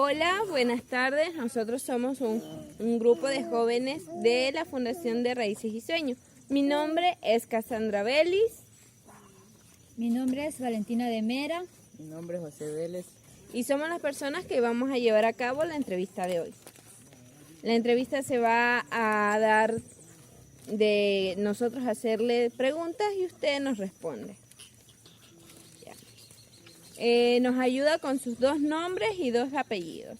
Hola, buenas tardes. Nosotros somos un grupo de jóvenes de la Fundación de Raíces y Sueños. Mi nombre es Cassandra Vélez. Mi nombre es Valentina de Mera. Mi nombre es José Vélez. Y somos las personas que vamos a llevar a cabo la entrevista de hoy. La entrevista se va a dar de nosotros hacerle preguntas y usted nos responde. Nos ayuda con sus 2 nombres y 2 apellidos.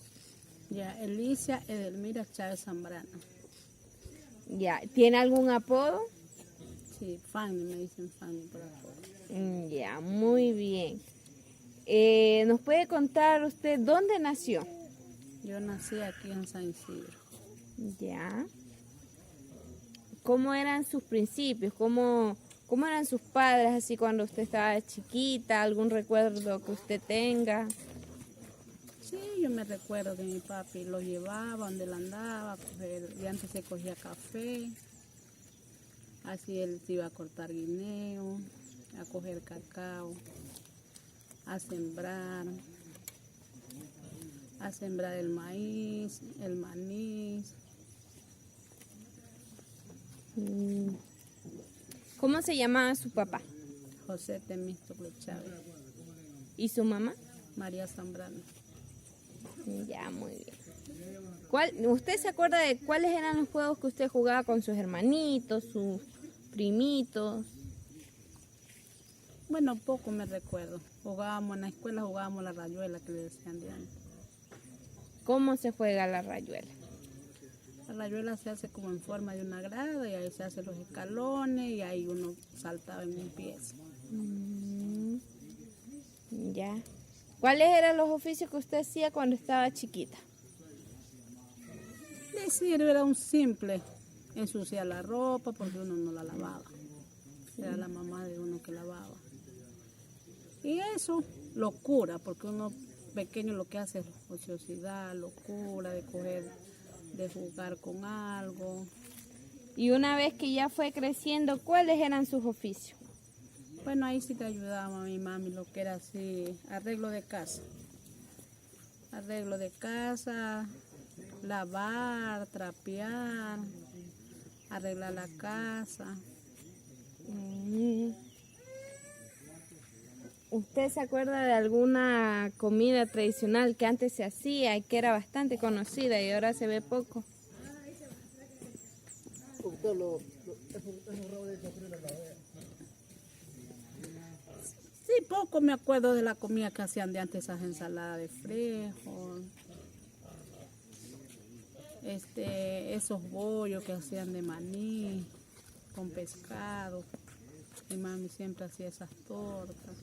Ya, Elicia Edelmira Chávez Zambrano. Ya, ¿tiene algún apodo? Sí, Fanny, me dicen Fanny por apodo. Ya, muy bien. ¿Nos puede contar usted dónde nació? Yo nací aquí en San Isidro. Ya. ¿Cómo eran sus principios? ¿Cómo eran sus padres así cuando usted estaba chiquita? ¿Algún recuerdo que usted tenga? Sí, yo me recuerdo que mi papi lo llevaba donde él andaba a coger, y antes se cogía café, así él se iba a cortar guineo, a coger cacao, a sembrar el maíz, el maní. ¿Cómo se llamaba su papá? José Temístocles Chávez, ¿Y su mamá? María Zambrano. Ya, muy bien. ¿Usted se acuerda de cuáles eran los juegos que usted jugaba con sus hermanitos, sus primitos? Bueno, poco me recuerdo. Jugábamos en la escuela, jugábamos la rayuela que le decían de antes. ¿Cómo se juega la rayuela? La rayuela se hace como en forma de una grada y ahí se hacen los escalones y ahí uno saltaba en un pie. Ya. ¿Cuáles eran los oficios que usted hacía cuando estaba chiquita? Decir, era un simple, ensuciar la ropa porque uno no la lavaba. Era la mamá de uno que lavaba. Y eso, locura, porque uno pequeño lo que hace es ociosidad, locura, de jugar con algo. Y una vez que ya fue creciendo, ¿cuáles eran sus oficios? Bueno, ahí sí te ayudaba a mi mami, lo que era así, arreglo de casa. Arreglo de casa, lavar, trapear, arreglar la casa. ¿Usted se acuerda de alguna comida tradicional que antes se hacía y que era bastante conocida y ahora se ve poco? Sí, poco me acuerdo de la comida que hacían de antes, esas ensaladas de frijol, esos bollos que hacían de maní, con pescado. Mi mami siempre hacía esas tortas.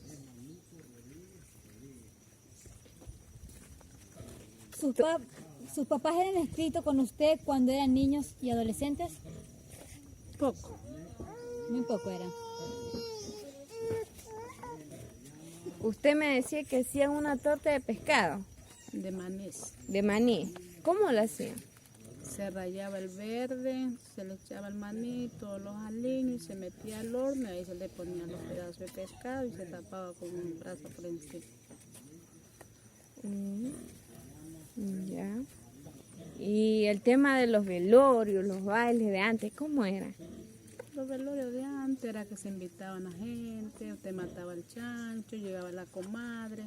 ¿Sus papás eran estrictos con usted cuando eran niños y adolescentes? Poco. Muy poco eran. Usted me decía que hacían una torta de pescado, De maní. de maní. ¿Cómo la hacían? Se rallaba el verde, se le echaba el maní, todos los aliños, se metía al horno y ahí se le ponían los pedazos de pescado y se tapaba con un brazo por encima. Ya. Y el tema de los velorios, los bailes de antes, ¿cómo era? Los velorios de antes era que se invitaban a gente, usted mataba el chancho, llegaba la comadre,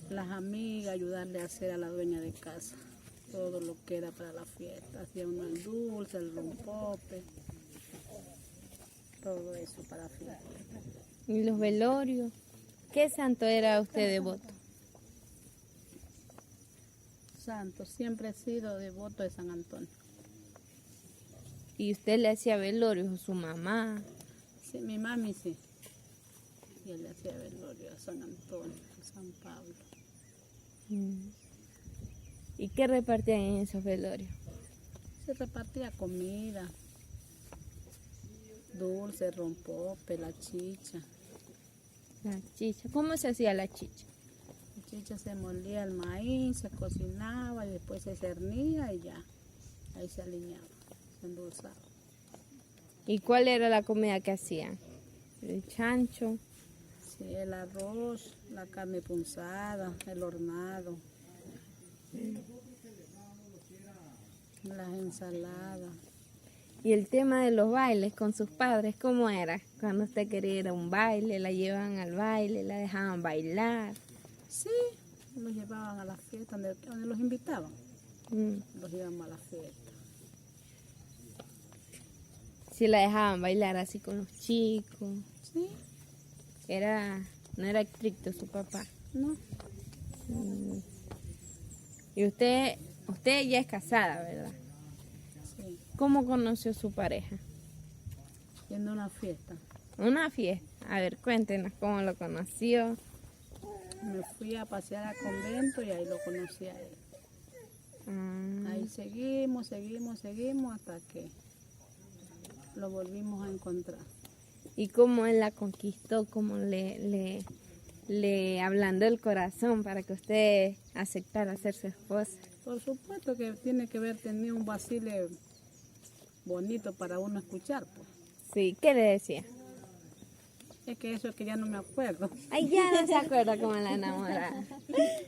las amigas, ayudarle a hacer a la dueña de casa todo lo que era para la fiesta. Hacía uno el dulce, el rompope, todo eso para la fiesta. ¿Y los velorios? ¿Qué santo era usted devoto? Santo, siempre he sido devoto de San Antonio. ¿Y usted le hacía velorios a su mamá? Sí, mi mami sí. Y él le hacía velorio a San Antonio, a San Pablo. ¿Y qué repartían en esos velorios? Se repartía comida, dulce, rompope, la chicha. La chicha. ¿Cómo se hacía la chicha? La chicha se molía el maíz, se cocinaba y después se cernía y ya. Ahí se aliñaba, se endulzaba. ¿Y cuál era la comida que hacían? El chancho. Sí, el arroz, la carne punzada, el hornado. Las ensaladas. Y el tema de los bailes con sus padres, ¿cómo era? Cuando usted quería ir a un baile, la llevaban al baile, la dejaban bailar. Sí, los llevaban a la fiesta, donde los invitaban. Los íbamos a la fiesta. Sí, la dejaban bailar así con los chicos. Sí, No era estricto su papá. no, Y usted ya es casada, ¿verdad? sí. ¿Cómo conoció a su pareja? Yendo a una fiesta. Una fiesta. A ver, cuéntenos cómo lo conoció. Me fui a pasear al convento y ahí lo conocí a él. Ahí seguimos hasta que lo volvimos a encontrar. ¿Y cómo él la conquistó? ¿Cómo le ablandó el corazón para que usted aceptara ser su esposa? Por supuesto que tiene que haber tenido un vacile bonito para uno escuchar, pues. Sí, ¿qué le decía? Es que eso es que ya no me acuerdo. Ay, ya no se acuerda cómo la enamorada.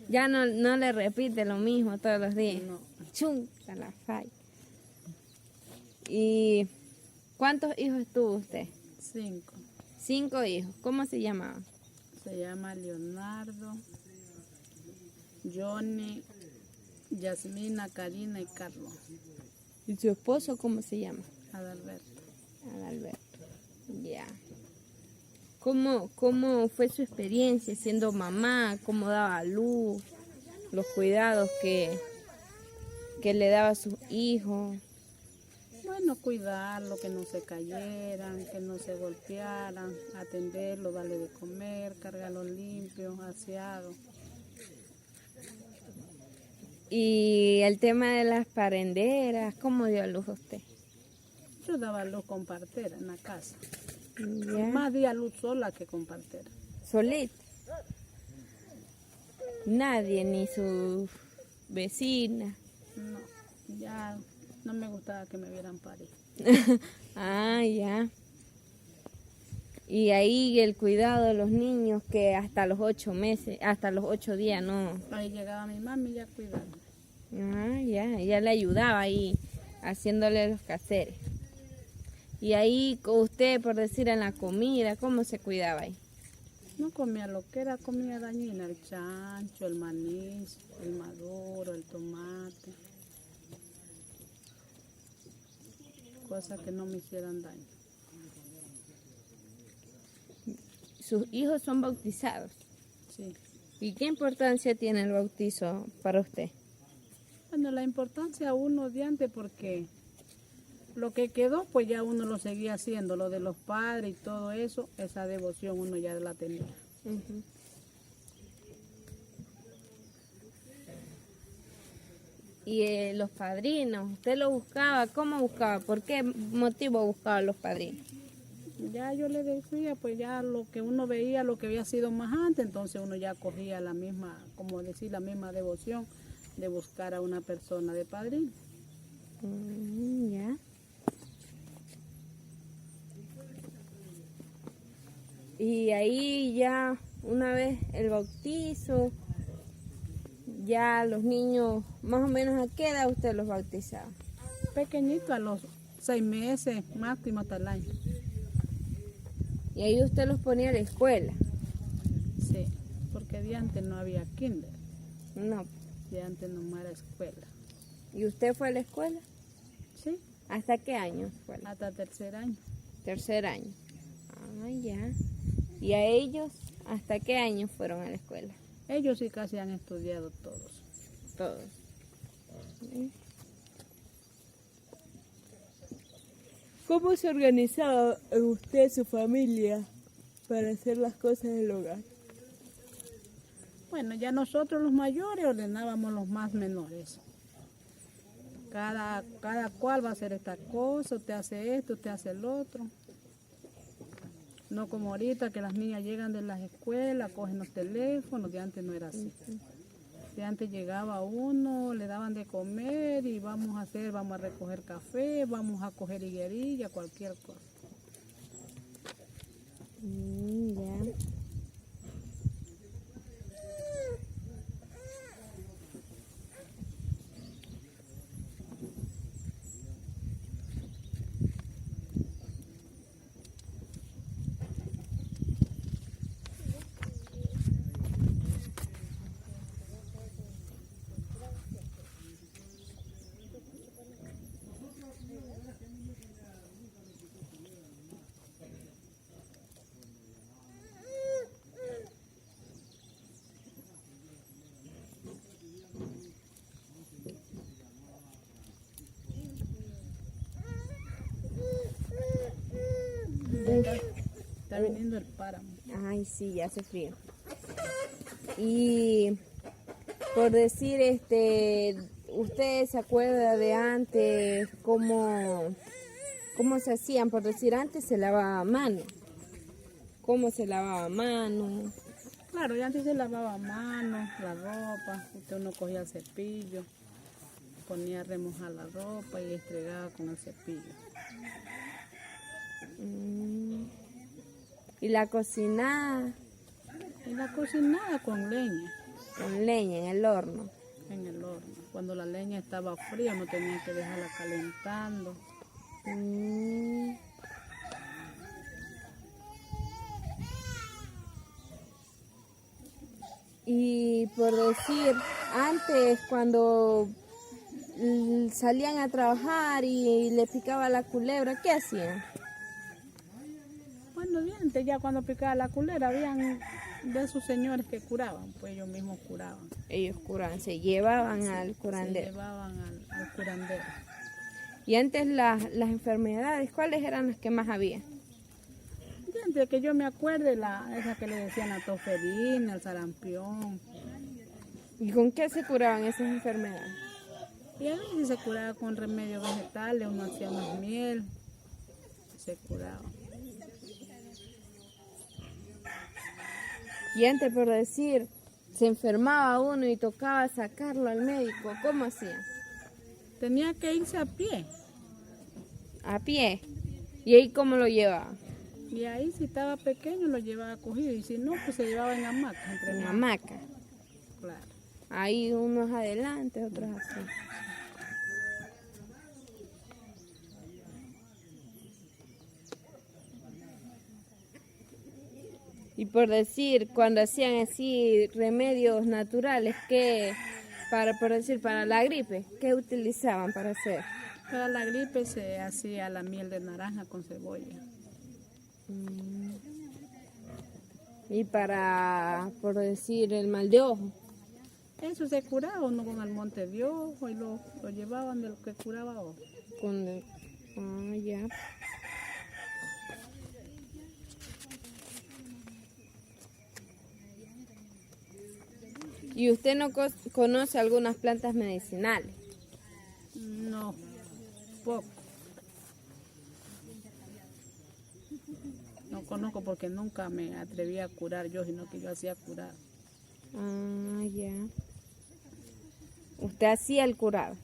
Ya no le repite lo mismo todos los días. No. Chunta la falla. ¿Y cuántos hijos tuvo usted? 5. 5 hijos. ¿Cómo se llamaban? Se llama Leonardo, Johnny, Yasmina, Karina y Carlos. ¿Y su esposo cómo se llama? Adalberto. Adalberto. Ya. ¿Cómo fue su experiencia siendo mamá? ¿Cómo daba a luz? Los cuidados que le daba a sus hijos. Bueno, cuidarlo, que no se cayeran, que no se golpearan, atenderlo, darle de comer, cargarlo limpio, aseado. Y el tema de las parenderas, ¿cómo dio a luz usted? Yo daba luz con partera en la casa. Ya. Más di a luz sola que con partera. Solita. Nadie, ni sus vecinas. No, ya no me gustaba que me vieran parir. Ah, ya. Y ahí el cuidado de los niños que hasta los 8 meses, hasta los 8 días no. Ahí llegaba mi mami ya cuidando. Ah, ya, ella le ayudaba ahí haciéndole los quehaceres. Y ahí con usted, por decir, en la comida, ¿cómo se cuidaba ahí? No comía lo que era comida dañina, el chancho, el maní, el maduro, el tomate. Cosas que no me hicieran daño. Sus hijos son bautizados. Sí. ¿Y qué importancia tiene el bautizo para usted? Bueno, la importancia uno de antes porque lo que quedó pues ya uno lo seguía haciendo, lo de los padres y todo eso, esa devoción uno ya la tenía. Ujú. Y los padrinos, ¿usted lo buscaba? ¿Cómo buscaba? ¿Por qué motivo buscaba los padrinos? Ya yo le decía, pues ya lo que uno veía, lo que había sido más antes, entonces uno ya cogía la misma, como decir, la misma devoción de buscar a una persona de padrino. Ya. Y ahí ya, una vez el bautizo, ya los niños, más o menos ¿a qué edad usted los bautizaba? Pequeñito, a los 6 meses, máximo hasta el año. Y ahí usted los ponía a la escuela. Sí, porque de antes no había kinder, No. de antes no era escuela. ¿Y usted fue a la escuela? Sí, ¿Hasta qué año fue? hasta 3er año. 3er año. Ah, ya. ¿Y a ellos hasta qué año fueron a la escuela? Ellos sí casi han estudiado todos. Todos. ¿Cómo se organizaba usted, su familia, para hacer las cosas del hogar? Bueno, ya nosotros los mayores ordenábamos los más menores. Cada cual va a hacer esta cosa, usted hace esto, usted hace el otro. No como ahorita que las niñas llegan de las escuelas, cogen los teléfonos, de antes no era así. De antes llegaba uno, le daban de comer y vamos a recoger café, vamos a coger higuerilla, cualquier cosa. Ya. está viniendo el páramo. Ay, sí, ya hace frío. Y por decir, ¿usted se acuerda de antes cómo se hacían? Por decir, antes se lavaba a mano. ¿Cómo se lavaba a mano? Claro, y antes se lavaba a mano, la ropa, uno cogía el cepillo, ponía a remojar la ropa y estregaba con el cepillo. ¿Y la cocinada? Y la cocinaba con leña, Con leña en el horno. en el horno. Cuando la leña estaba fría no tenía que dejarla calentando. Mm. Y por decir, antes cuando salían a trabajar y le picaba la culebra, ¿qué hacían? Bueno, y antes ya cuando picaba la culebra habían de esos señores que curaban, pues ellos mismos curaban. Ellos curaban, se llevaban al Se curandero. llevaban al curandero. Y antes las enfermedades, ¿cuáles eran las que más había? Y antes que yo me acuerde, esa que le decían la toferina, el sarampión. ¿Y con qué se curaban esas enfermedades? Y a veces se curaba con remedios vegetales, uno hacía más miel, se curaba. Y antes, por decir, se enfermaba uno y tocaba sacarlo al médico, ¿cómo hacían? Tenía que irse a pie. A pie. ¿Y ahí cómo lo llevaban? Y ahí si estaba pequeño lo llevaba cogido y si no, pues se llevaba en hamaca. En hamaca. Claro. Ahí unos adelante, otros así. Y por decir, cuando hacían así remedios naturales, por decir, para la gripe, ¿qué utilizaban para hacer? Para la gripe se hacía la miel de naranja con cebolla. Y por decir, el mal de ojo. Eso se curaba uno con el monte de ojo y lo llevaban de lo que curaba ojo. Ya. ¿Y usted no conoce algunas plantas medicinales? No, poco. No conozco porque nunca me atreví a curar yo, sino que yo hacía curar. Ya. ¿Usted hacía el curado?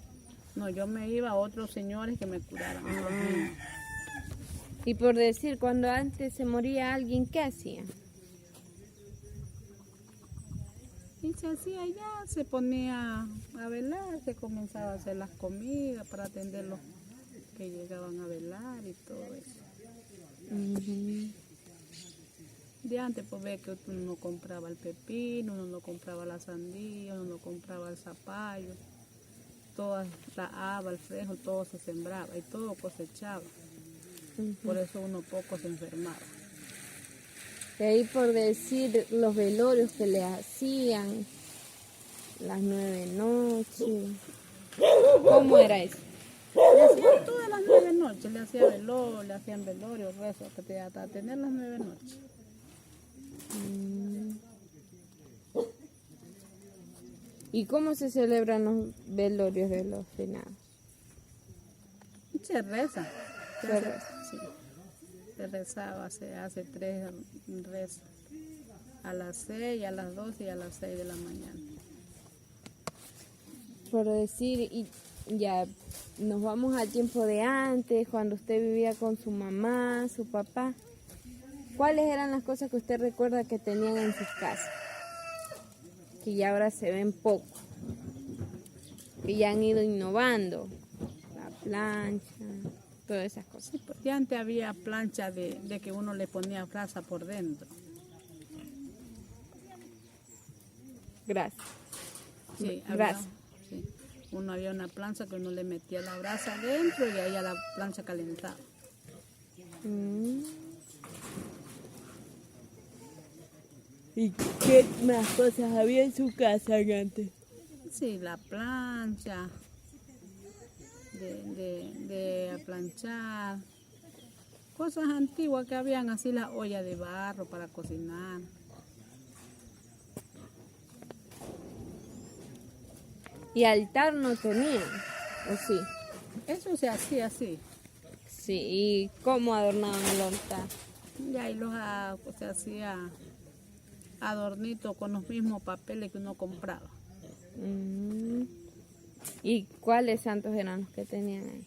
No, yo me iba a otros señores que me curaran. Los mismos. Y por decir, cuando antes se moría alguien, ¿qué hacían? Y se hacía ya, se ponía a velar, se comenzaba a hacer las comidas para atender los que llegaban a velar y todo eso. De antes pues ve que uno no compraba el pepino, uno no compraba la sandía, uno no compraba el zapallo, toda la haba, el frijol, todo se sembraba y todo cosechaba. Por eso uno poco se enfermaba. Y ahí por decir los velorios que le hacían, las 9 noches, ¿cómo era eso? Le hacían todas las 9 noches, le hacían velorio, le hacían velorio, rezo, hasta tener las 9 noches. ¿Y cómo se celebran los velorios de los finados? Se reza. Se reza. Sí. Se rezaba, se hace 3 rezos. A las 6, a las 12 y a las 6 de la mañana. Por decir, y ya nos vamos al tiempo de antes, cuando usted vivía con su mamá, su papá. ¿Cuáles eran las cosas que usted recuerda que tenían en sus casas? Que ya ahora se ven poco. Que ya han ido innovando. La plancha, todas esas cosas. Sí, pues, ya antes había plancha de que uno le ponía brasa por dentro. Gracias. Sí, Brasa. Sí. Uno había una plancha que uno le metía la brasa adentro y ahí a la plancha calentaba. ¿Y qué más cosas había en su casa antes? Sí, la plancha, de aplanchar, cosas antiguas que habían, así la olla de barro para cocinar. ¿Y altar no tenían? ¿O sí? Eso se hacía así. Sí, ¿y cómo adornaban el altar? Y ahí se hacía adornito con los mismos papeles que uno compraba. Mm. ¿Y cuáles santos eran los que tenían ahí?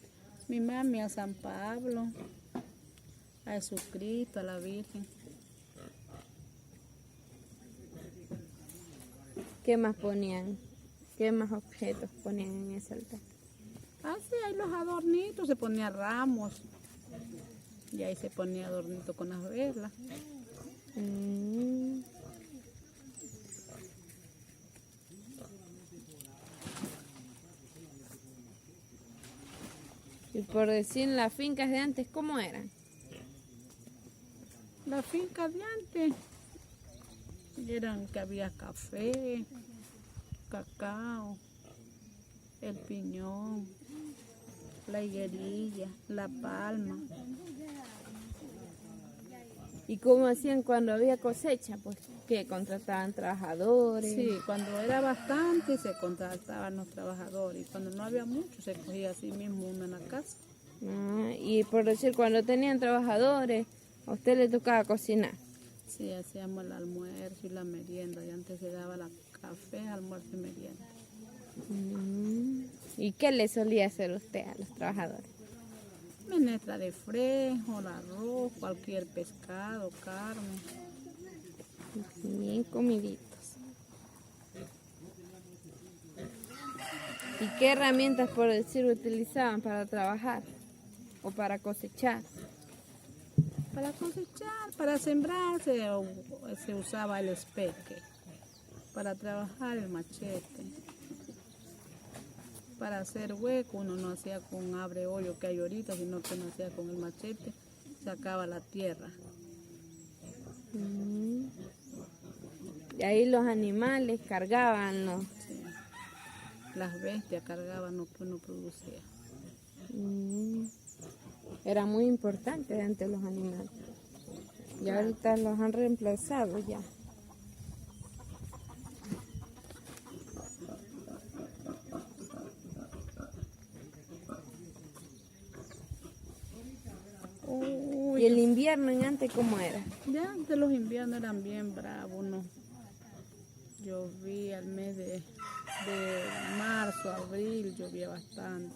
Mi mami a San Pablo, a Jesucristo, a la Virgen. ¿Qué más ponían? ¿Qué más objetos ponían en ese altar? Así ahí los adornitos, se ponía ramos. Y ahí se ponía adornito con las velas. Mm. Y por decir, las fincas de antes, ¿cómo eran? Las fincas de antes eran que había café, cacao, el piñón, la higuerilla, la palma. ¿Y cómo hacían cuando había cosecha? Pues que contrataban trabajadores. Sí, cuando era bastante se contrataban los trabajadores y cuando no había mucho se cogía así mismo uno en la casa. Ah, y por decir, cuando tenían trabajadores, a usted le tocaba cocinar. Sí, hacíamos el almuerzo y la merienda y antes se daba la café, almuerzo y merienda. ¿Y qué le solía hacer usted a los trabajadores? Menestra de frijol, el arroz, cualquier pescado, carne. Bien comiditos. ¿Y qué herramientas, por decir, utilizaban para trabajar o para cosechar? Para cosechar, para sembrar se usaba el espeque, para trabajar el machete. Para hacer hueco uno no hacía con abre hoyo que hay ahorita, sino que uno hacía con el machete, sacaba la tierra. Y ahí los animales cargaban los... Sí. Las bestias cargaban lo que uno producía. Era muy importante antes los animales. Y ahorita los han reemplazado ya. ¿Y el invierno en antes cómo era? Ya antes los inviernos eran bien bravos, ¿no? Llovía el mes de marzo, abril, llovía bastante.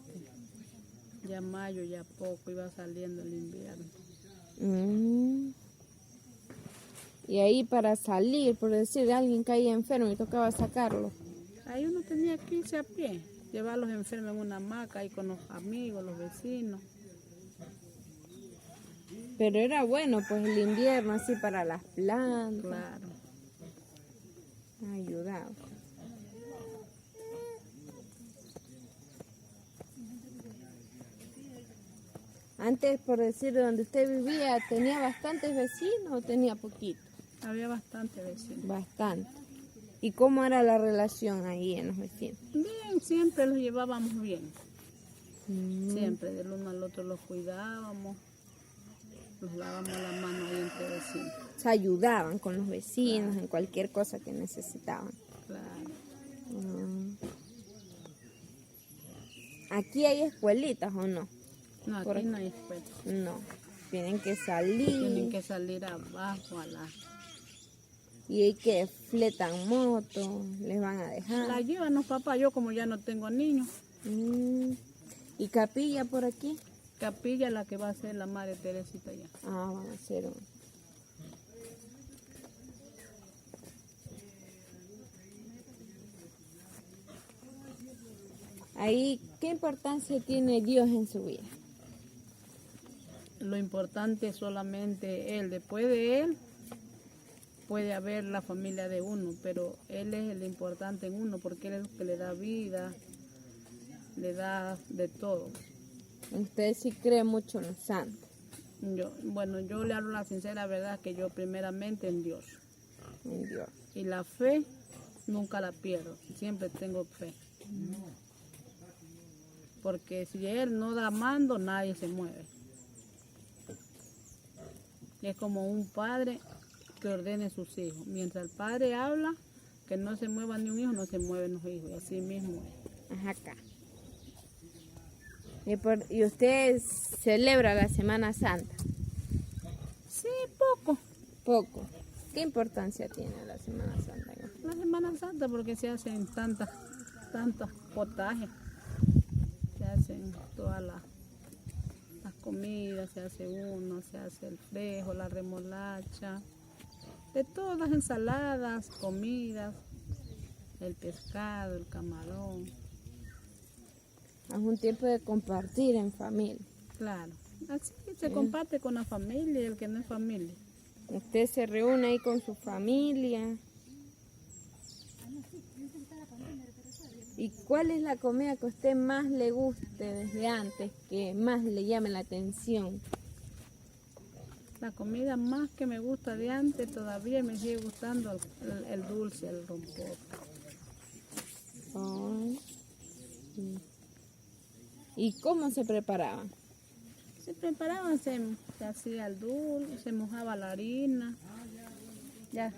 Ya mayo, ya poco, iba saliendo el invierno. Y ahí para salir, por decir, alguien caía enfermo y tocaba sacarlo. Ahí uno tenía que irse a pie, llevar a los enfermos en una hamaca, ahí con los amigos, los vecinos. Pero era bueno, pues el invierno así para las plantas. Claro. Ayudaba. Antes, por decir, donde usted vivía, ¿tenía bastantes vecinos o tenía poquito? Había bastante vecinos. Bastante. ¿Y cómo era la relación ahí en los vecinos? Bien, siempre los llevábamos bien. Siempre, del uno al otro los cuidábamos. Nos dábamos la mano ahí entre vecinos. Se ayudaban con los vecinos en cualquier cosa que necesitaban. Claro. ¿Aquí hay escuelitas o no? No, Por aquí aquí. no hay escuela. No. Tienen que salir. Tienen que salir abajo a Y hay que fletan moto, les van a dejar. La llevan los papás, yo como ya no tengo niños. ¿Y capilla por aquí? Capilla la que va a ser la Madre Teresita ya. Ah, van a hacer un... Ahí, ¿qué importancia tiene Dios en su vida? Lo importante es solamente Él. Después de Él puede haber la familia de uno, pero Él es el importante en uno porque Él es el que le da vida, le da de todo. Usted sí cree mucho en los santos. Yo le hablo la sincera verdad que yo primeramente en Dios. En Dios. Y la fe nunca la pierdo, siempre tengo fe. Porque si Él no da mando, nadie se mueve. Y es como un padre que ordene a sus hijos. Mientras el padre habla, que no se mueva ni un hijo, no se mueven los hijos. Y así mismo es. Ajá, acá. Y usted celebra la Semana Santa. Sí, poco. Poco. ¿Qué importancia tiene la Semana Santa? La Semana Santa porque se hacen tantos potajes. Se hacen todas las comidas, se hace se hace el frejo, la remolacha, de todas las ensaladas, comidas, el pescado, el camarón. Es un tiempo de compartir en familia. Claro, así se comparte con la familia y el que no es familia. Usted se reúne ahí con su familia. ¿Y cuál es la comida que a usted más le guste desde antes, que más le llame la atención? La comida más que me gusta de antes todavía me sigue gustando el dulce, el rompope. Ay, sí. ¿Y cómo se preparaban? Se preparaban, se hacía el dulce, se mojaba la harina, ya,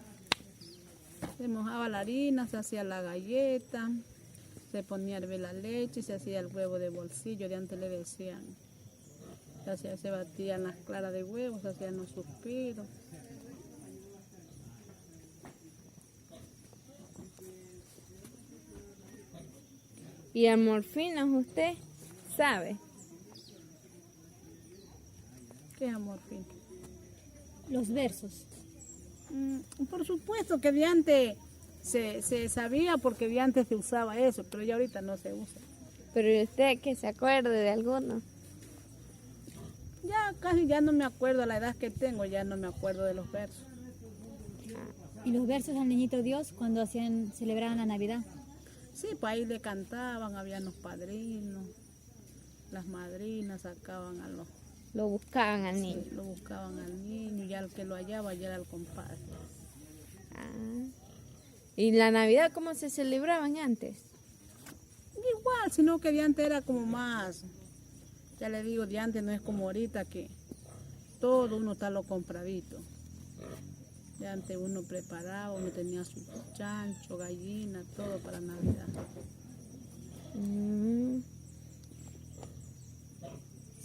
se mojaba la harina, se hacía la galleta, se ponía a hervir la leche y se hacía el huevo de bolsillo, de antes le decían. Se batían las claras de huevo, se hacían los suspiros. ¿Y amorfinas usted sabe? ¿Qué es amorfina? Los versos. Por supuesto que de antes se sabía porque de antes se usaba eso, pero ya ahorita no se usa. Pero ¿y usted que se acuerde de alguno? Ya casi ya no me acuerdo a la edad que tengo, ya no me acuerdo de los versos. Y los versos al niñito Dios cuando celebraban la Navidad. Sí, pues ahí le cantaban, habían los padrinos, las madrinas sacaban a los... Lo buscaban al niño. Sí, lo buscaban al niño, ya el que lo hallaba ya era el compadre. Ah. ¿Y la Navidad cómo se celebraban antes? Igual, sino que de antes era como más, ya le digo, de antes no es como ahorita que todo uno está lo compradito. De antes uno preparaba, uno tenía su chancho, gallina, todo para Navidad. Mm.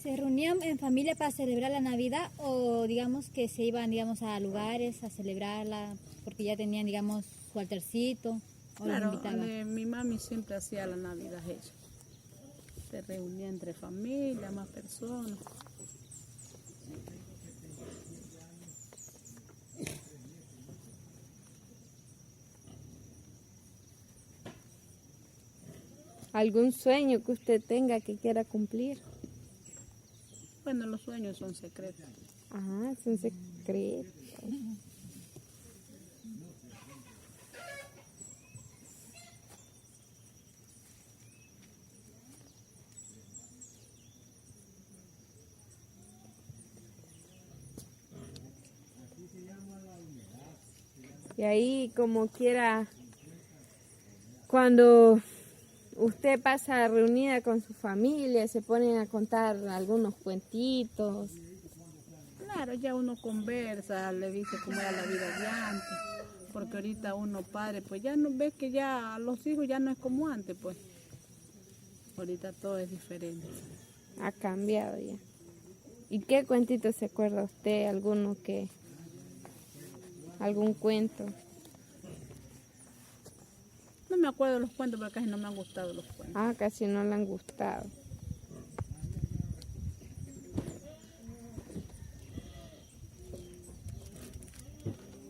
¿Se reunían en familia para celebrar la Navidad o digamos que se iban digamos a lugares a celebrarla porque ya tenían digamos su altarcito o Claro, los invitaban? mi mami siempre hacía la Navidad ella. Se reunía entre familia, más personas. ¿Algún sueño que usted tenga que quiera cumplir? Bueno, los sueños son secretos. Ah, es un secreto. Y ahí como quiera, cuando usted pasa reunida con su familia, se ponen a contar algunos cuentitos. Claro, ya uno conversa, le dice cómo era la vida de antes, porque ahorita uno padre, pues ya no ve que ya los hijos ya no es como antes, pues. Ahorita todo es diferente. Ha cambiado ya. ¿Y qué cuentito se acuerda usted? ¿Algún cuento? No me acuerdo de los cuentos, pero casi no me han gustado los cuentos. Ah, casi no le han gustado.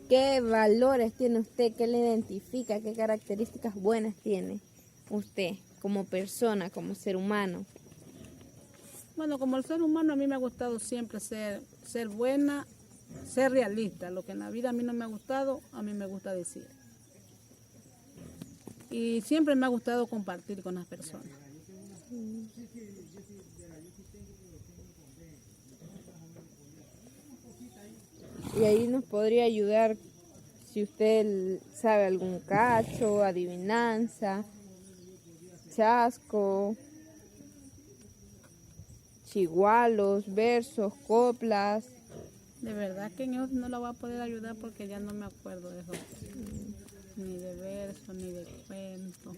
¿Qué valores tiene usted? ¿Qué le identifica? ¿Qué características buenas tiene usted como persona, como ser humano? Bueno, como el ser humano a mí me ha gustado siempre ser buena, ser realista. Lo que en la vida a mí no me ha gustado, a mí me gusta decir. Y siempre me ha gustado compartir con las personas. Y ahí nos podría ayudar si usted sabe algún cacho, adivinanza, chasco, chigualos, versos, coplas. De verdad que en eso no la voy a poder ayudar porque ya no me acuerdo de eso. Ni de verso, ni de cuento.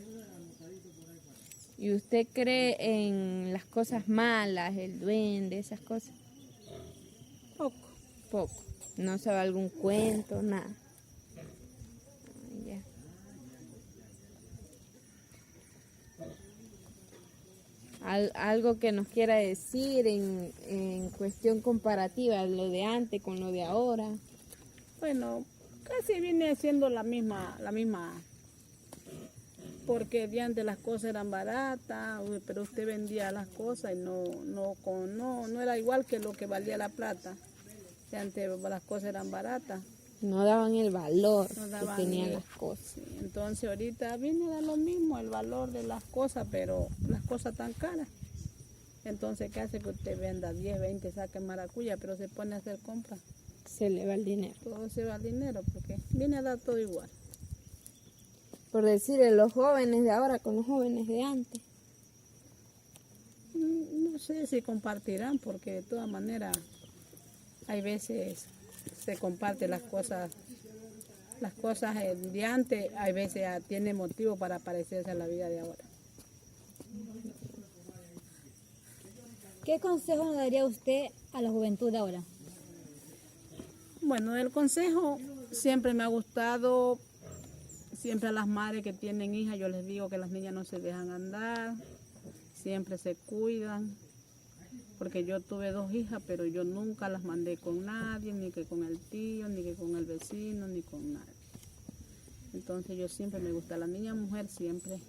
¿Y usted cree en las cosas malas, el duende, esas cosas? Poco. Poco. ¿No sabe algún cuento? Nada. Ah, ya. Algo que nos quiera decir en cuestión comparativa, lo de antes con lo de ahora. Bueno, casi viene siendo la misma, porque de antes las cosas eran baratas, pero usted vendía las cosas y no era igual que lo que valía la plata. De antes las cosas eran baratas. No daban el valor No que daban tenían las cosas. Sí, entonces ahorita viene a dar lo mismo, el valor de las cosas, pero las cosas tan caras. Entonces, ¿qué hace que usted venda 10, 20 sacas maracuya, pero se pone a hacer compras? Se le va el dinero. Todo se va al dinero porque viene a dar todo igual. Por decir, los jóvenes de ahora con los jóvenes de antes. No sé si compartirán, porque de todas maneras hay veces se comparten las cosas de antes, hay veces tiene motivo para parecerse a la vida de ahora. ¿Qué consejo nos daría usted a la juventud de ahora? Bueno, el consejo siempre me ha gustado, siempre a las madres que tienen hijas, yo les digo que las niñas no se dejan andar, siempre se cuidan, porque yo tuve 2 hijas, pero yo nunca las mandé con nadie, ni que con el tío, ni que con el vecino, ni con nadie. Entonces yo siempre me gusta, la niña mujer siempre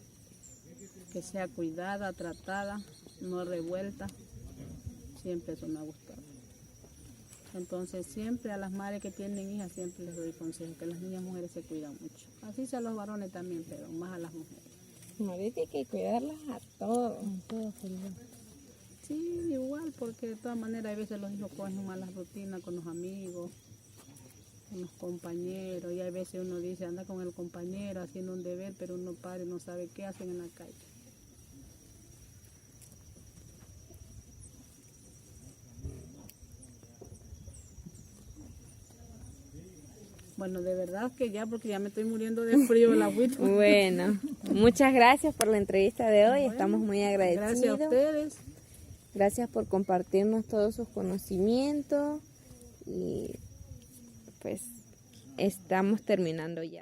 que sea cuidada, tratada, no revuelta, siempre eso me ha gustado. Entonces siempre a las madres que tienen hijas siempre les doy consejo, que las niñas mujeres se cuidan mucho. Así sea a los varones también, pero más a las mujeres. Ahorita hay que cuidarlas a todos. Sí, igual, porque de todas maneras a veces los hijos cogen malas rutinas con los amigos, con los compañeros, y a veces uno dice anda con el compañero haciendo un deber, pero uno padre no sabe qué hacen en la calle. Bueno, de verdad que ya, porque ya me estoy muriendo de frío el agüita. Bueno, muchas gracias por la entrevista de hoy, Bueno, estamos muy agradecidos. Gracias a ustedes. Gracias por compartirnos todos sus conocimientos y pues estamos terminando ya.